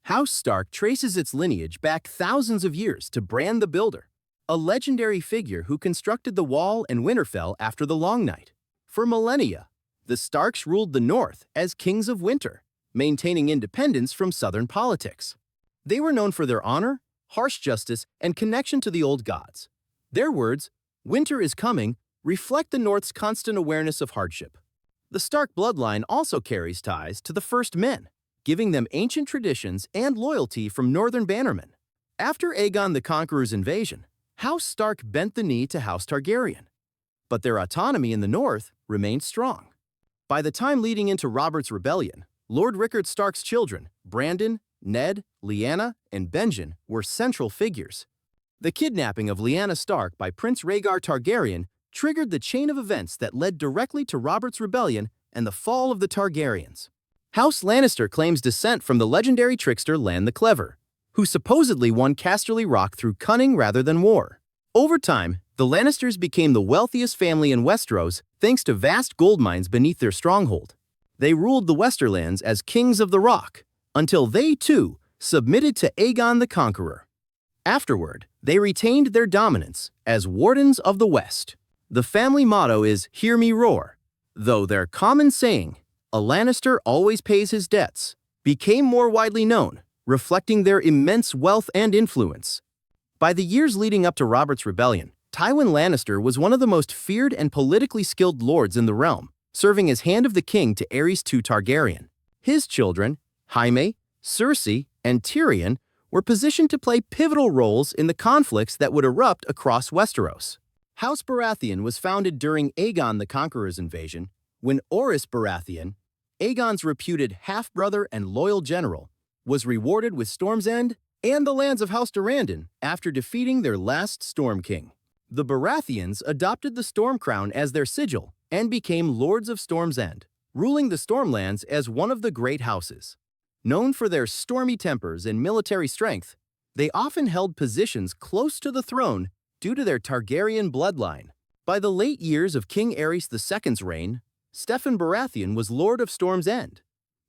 House Stark traces its lineage back thousands of years to Bran the Builder, a legendary figure who constructed the Wall and Winterfell after the Long Night. For millennia, the Starks ruled the North as Kings of Winter, maintaining independence from Southern politics. They were known for their honor, harsh justice, and connection to the old gods. Their words, "Winter is coming," reflect the North's constant awareness of hardship. The Stark bloodline also carries ties to the First Men, giving them ancient traditions and loyalty from Northern bannermen. After Aegon the Conqueror's invasion, House Stark bent the knee to House Targaryen, but their autonomy in the North remained strong. By the time leading into Robert's Rebellion, Lord Rickard Stark's children, Brandon, Ned, Lyanna, and Benjen, were central figures. The kidnapping of Lyanna Stark by Prince Rhaegar Targaryen triggered the chain of events that led directly to Robert's Rebellion and the fall of the Targaryens. House Lannister claims descent from the legendary trickster Lann the Clever, who supposedly won Casterly Rock through cunning rather than war. Over time, the Lannisters became the wealthiest family in Westeros thanks to vast gold mines beneath their stronghold. They ruled the Westerlands as Kings of the Rock, until they, too, submitted to Aegon the Conqueror. Afterward, they retained their dominance as Wardens of the West. The family motto is "Hear me roar," though their common saying, "A Lannister always pays his debts," became more widely known, reflecting their immense wealth and influence. By the years leading up to Robert's Rebellion, Tywin Lannister was one of the most feared and politically skilled lords in the realm, serving as Hand of the King to Aerys II Targaryen. His children, Jaime, Cersei, and Tyrion, were positioned to play pivotal roles in the conflicts that would erupt across Westeros. House Baratheon was founded during Aegon the Conqueror's invasion, when Orys Baratheon, Aegon's reputed half-brother and loyal general, was rewarded with Storm's End and the lands of House Durrandon after defeating their last Storm King. The Baratheons adopted the Storm Crown as their sigil and became Lords of Storm's End, ruling the Stormlands as one of the great houses. Known for their stormy tempers and military strength, they often held positions close to the throne due to their Targaryen bloodline. By the late years of King Aerys II's reign, Steffon Baratheon was Lord of Storm's End,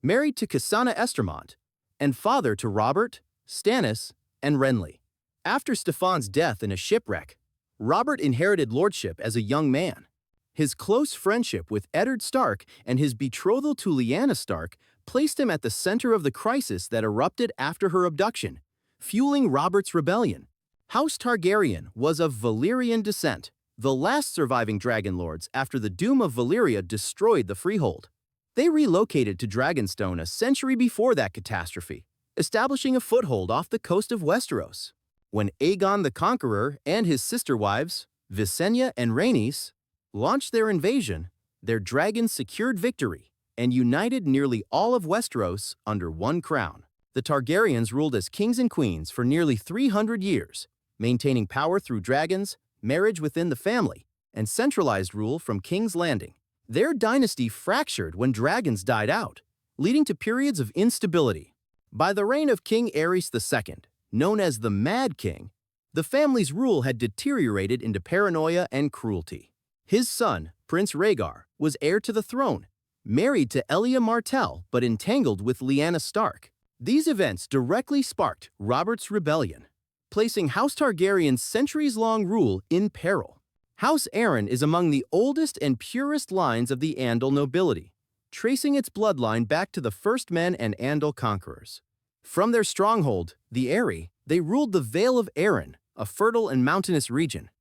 married to Cassana Estermont, and father to Robert, Stannis, and Renly. After Steffon's death in a shipwreck, Robert inherited lordship as a young man. His close friendship with Eddard Stark and his betrothal to Lyanna Stark placed him at the center of the crisis that erupted after her abduction, fueling Robert's Rebellion. House Targaryen was of Valyrian descent, the last surviving dragon lords after the doom of Valyria destroyed the Freehold. They relocated to Dragonstone a century before that catastrophe, establishing a foothold off the coast of Westeros. When Aegon the Conqueror and his sister wives, Visenya and Rhaenys, launched their invasion, their dragons secured victory and united nearly all of Westeros under one crown. The Targaryens ruled as kings and queens for nearly 300 years, maintaining power through dragons, marriage within the family, and centralized rule from King's Landing. Their dynasty fractured when dragons died out, leading to periods of instability. By the reign of King Aerys II, known as the Mad King, the family's rule had deteriorated into paranoia and cruelty. His son, Prince Rhaegar, was heir to the throne, married to Elia Martell but entangled with Lyanna Stark. These events directly sparked Robert's Rebellion, placing House Targaryen's centuries-long rule in peril. House Arryn is among the oldest and purest lines of the Andal nobility, tracing its bloodline back to the First Men and Andal conquerors. From their stronghold, the Eyrie, they ruled the Vale of Arryn, a fertile and mountainous region.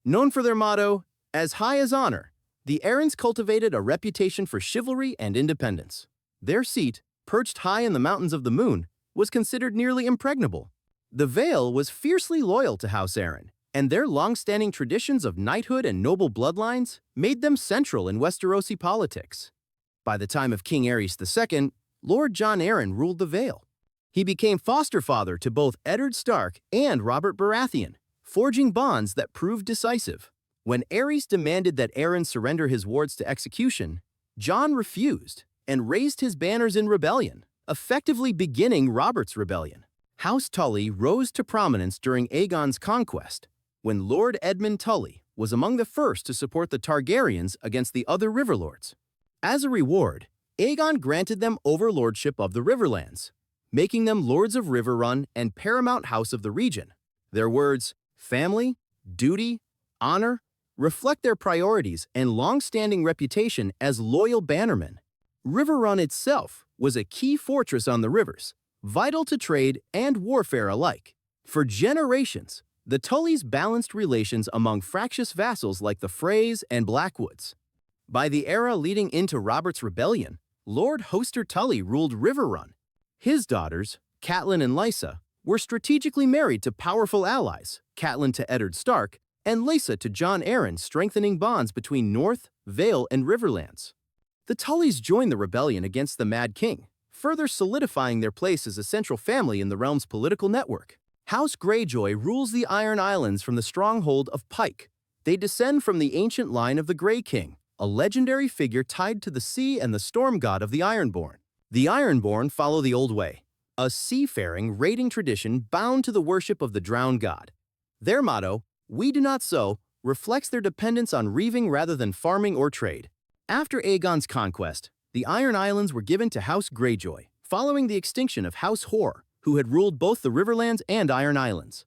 Known for their motto, "As high as honor," the Arryns cultivated a reputation for chivalry and independence. Their seat, perched high in the Mountains of the Moon, was considered nearly impregnable. The Vale was fiercely loyal to House Arryn, and their long-standing traditions of knighthood and noble bloodlines made them central in Westerosi politics. By the time of King Aerys II, Lord Jon Arryn ruled the Vale. He became foster father to both Eddard Stark and Robert Baratheon, forging bonds that proved decisive. When Aerys demanded that Arryn surrender his wards to execution, Jon refused and raised his banners in rebellion, effectively beginning Robert's Rebellion. House Tully rose to prominence during Aegon's conquest, when Lord Edmund Tully was among the first to support the Targaryens against the other Riverlords. As a reward, Aegon granted them overlordship of the Riverlands, making them lords of Riverrun and paramount house of the region. Their words, family, duty, honor, reflect their priorities and long-standing reputation as loyal bannermen. Riverrun itself was a key fortress on the rivers, vital to trade and warfare alike. For generations, the Tullys balanced relations among fractious vassals like the Freys and Blackwoods. By the era leading into Robert's Rebellion, Lord Hoster Tully ruled Riverrun. His daughters, Catelyn and Lysa, were strategically married to powerful allies, Catelyn to Eddard Stark, and Lysa to Jon Arryn, strengthening bonds between North, Vale, and Riverlands. The Tullys joined the rebellion against the Mad King, further solidifying their place as a central family in the realm's political network. House Greyjoy rules the Iron Islands from the stronghold of Pike. They descend from the ancient line of the Grey King, a legendary figure tied to the sea and the storm god of the Ironborn. The Ironborn follow the Old Way, a seafaring, raiding tradition bound to the worship of the drowned god. Their motto, "We do not sow," reflects their dependence on reaving rather than farming or trade. After Aegon's conquest, the Iron Islands were given to House Greyjoy, following the extinction of House Hoare, who had ruled both the Riverlands and Iron Islands.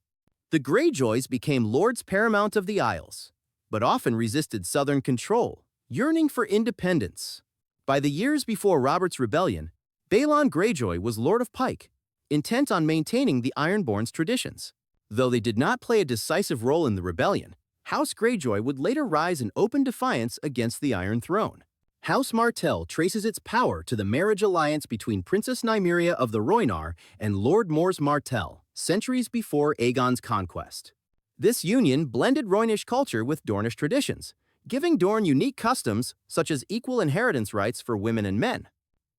The Greyjoys became lords paramount of the Isles, but often resisted southern control, yearning for independence. By the years before Robert's Rebellion, Balon Greyjoy was Lord of Pike, intent on maintaining the Ironborn's traditions. Though they did not play a decisive role in the rebellion, House Greyjoy would later rise in open defiance against the Iron Throne. House Martell traces its power to the marriage alliance between Princess Nymeria of the Rhoynar and Lord Mors Martell, centuries before Aegon's conquest. This union blended Rhoynish culture with Dornish traditions, giving Dorne unique customs such as equal inheritance rights for women and men.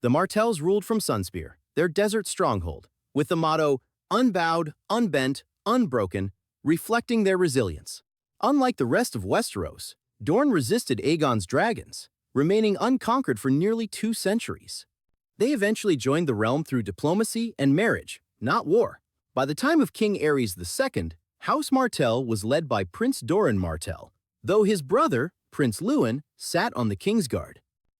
The Martells ruled from Sunspear, their desert stronghold, with the motto, "Unbowed, unbent, unbroken," reflecting their resilience. Unlike the rest of Westeros, Dorne resisted Aegon's dragons, remaining unconquered for nearly 2 centuries. They eventually joined the realm through diplomacy and marriage, not war. By the time of King Aerys II, House Martell was led by Prince Doran Martell, though his brother, Prince Luwin, sat on the Kingsguard.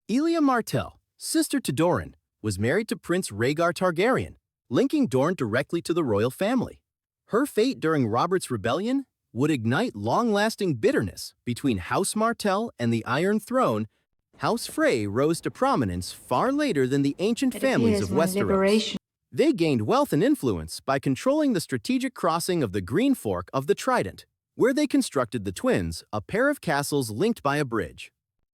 Elia Martell, sister to Doran, was married to Prince Rhaegar Targaryen, linking Dorne directly to the royal family. Her fate during Robert's Rebellion would ignite long-lasting bitterness between House Martell and the Iron Throne. House Frey rose to prominence far later than the ancient families of Westeros. They gained wealth and influence by controlling the strategic crossing of the Green Fork of the Trident, where they constructed the Twins, a pair of castles linked by a bridge.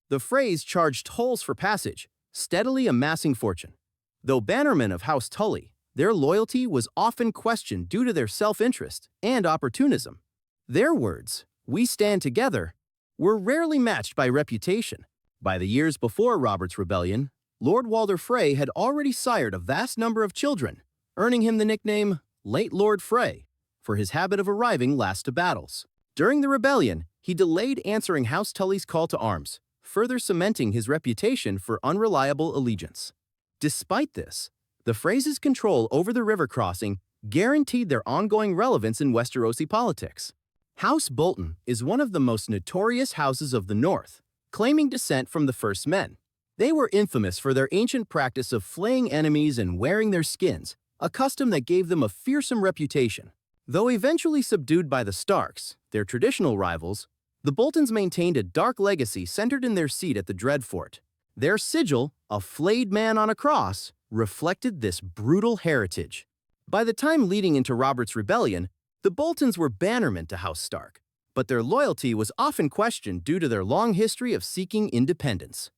The Freys charged tolls for passage, steadily amassing fortune. Though bannermen of House Tully, their loyalty was often questioned due to their self-interest and opportunism. Their words, "We stand together," were rarely matched by reputation. By the years before Robert's Rebellion, Lord Walder Frey had already sired a vast number of children, earning him the nickname Late Lord Frey for his habit of arriving last to battles. During the rebellion, he delayed answering House Tully's call to arms, further cementing his reputation for unreliable allegiance. Despite this, the Freys' control over the river crossing guaranteed their ongoing relevance in Westerosi politics. House Bolton is one of the most notorious houses of the North, claiming descent from the First Men. They were infamous for their ancient practice of flaying enemies and wearing their skins, a custom that gave them a fearsome reputation. Though eventually subdued by the Starks, their traditional rivals, the Boltons maintained a dark legacy centered in their seat at the Dreadfort. Their sigil, a flayed man on a cross, reflected this brutal heritage. By the time leading into Robert's Rebellion, the Boltons were bannermen to House Stark, but their loyalty was often questioned due to their long history of seeking independence.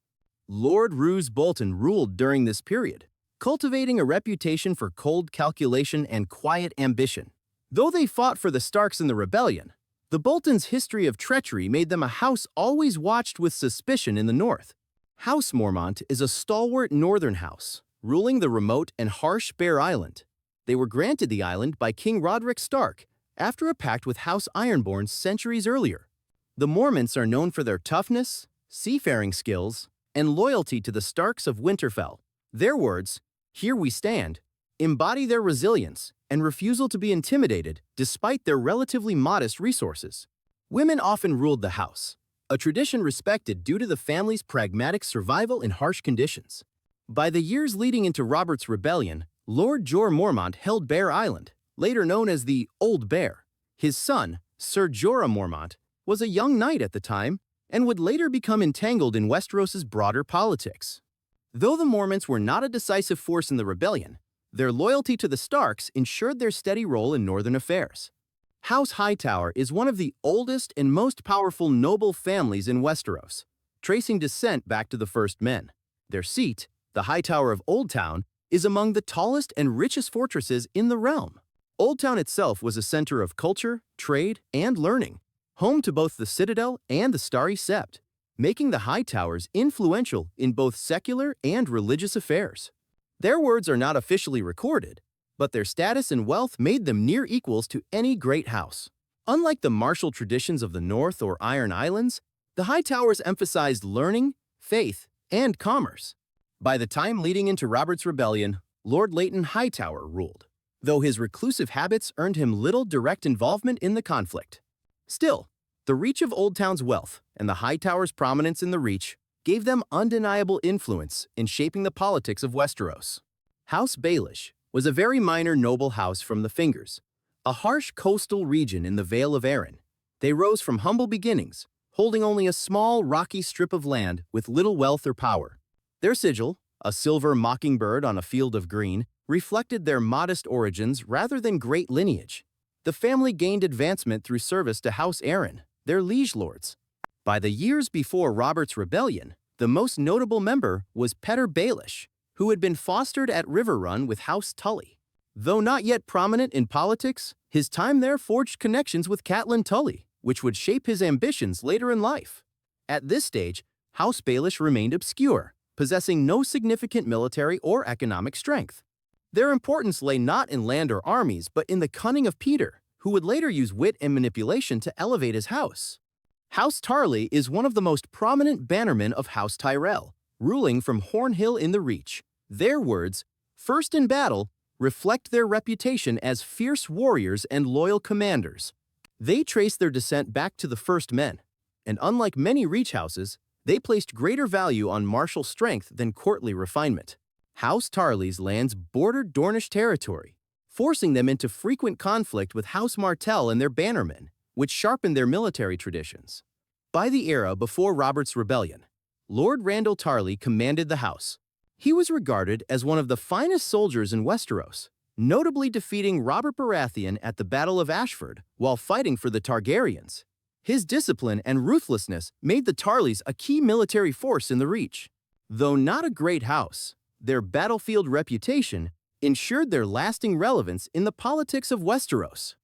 Lord Roose Bolton ruled during this period, cultivating a reputation for cold calculation and quiet ambition. Though they fought for the Starks in the rebellion, the Boltons' history of treachery made them a house always watched with suspicion in the north. House Mormont is a stalwart northern house, ruling the remote and harsh Bear Island. They were granted the island by King Roderick Stark after a pact with House Ironborn centuries earlier. The Mormonts are known for their toughness, seafaring skills, and loyalty to the Starks of Winterfell. Their words, "Here we stand," embody their resilience and refusal to be intimidated despite their relatively modest resources. Women often ruled the house, a tradition respected due to the family's pragmatic survival in harsh conditions. By the years leading into Robert's Rebellion, Lord Jorah Mormont held Bear Island, later known as the Old Bear. His son, Sir Jorah Mormont, was a young knight at the time and would later become entangled in Westeros's broader politics. Though the Mormonts were not a decisive force in the rebellion, their loyalty to the Starks ensured their steady role in northern affairs. House Hightower is one of the oldest and most powerful noble families in Westeros, tracing descent back to the First Men. Their seat, the Hightower of Oldtown, is among the tallest and richest fortresses in the realm. Oldtown itself was a center of culture, trade, and learning, home to both the Citadel and the Starry Sept, making the Hightowers influential in both secular and religious affairs. Their words are not officially recorded, but their status and wealth made them near equals to any great house. Unlike the martial traditions of the North or Iron Islands, the Hightowers emphasized learning, faith, and commerce. By the time leading into Robert's Rebellion, Lord Leighton Hightower ruled, though his reclusive habits earned him little direct involvement in the conflict. Still, the reach of Oldtown's wealth and the Hightowers' prominence in the Reach gave them undeniable influence in shaping the politics of Westeros. House Baelish was a very minor noble house from the Fingers, a harsh coastal region in the Vale of Arryn. They rose from humble beginnings, holding only a small, rocky strip of land with little wealth or power. Their sigil, a silver mockingbird on a field of green, reflected their modest origins rather than great lineage. The family gained advancement through service to House Arryn, their liege lords. By the years before Robert's Rebellion, the most notable member was Petyr Baelish, who had been fostered at Riverrun with House Tully. Though not yet prominent in politics, his time there forged connections with Catelyn Tully, which would shape his ambitions later in life. At this stage, House Baelish remained obscure, possessing no significant military or economic strength. Their importance lay not in land or armies, but in the cunning of Petyr, who would later use wit and manipulation to elevate his house. House Tarly is one of the most prominent bannermen of House Tyrell, ruling from Hornhill in the Reach. Their words, first in battle, reflect their reputation as fierce warriors and loyal commanders. They trace their descent back to the First Men, and unlike many Reach houses, they placed greater value on martial strength than courtly refinement. House Tarly's lands bordered Dornish territory, forcing them into frequent conflict with House Martell and their bannermen, which sharpened their military traditions. By the era before Robert's Rebellion, Lord Randall Tarly commanded the house. He was regarded as one of the finest soldiers in Westeros, notably defeating Robert Baratheon at the Battle of Ashford while fighting for the Targaryens. His discipline and ruthlessness made the Tarlys a key military force in the Reach. Though not a great house, their battlefield reputation ensured their lasting relevance in the politics of Westeros.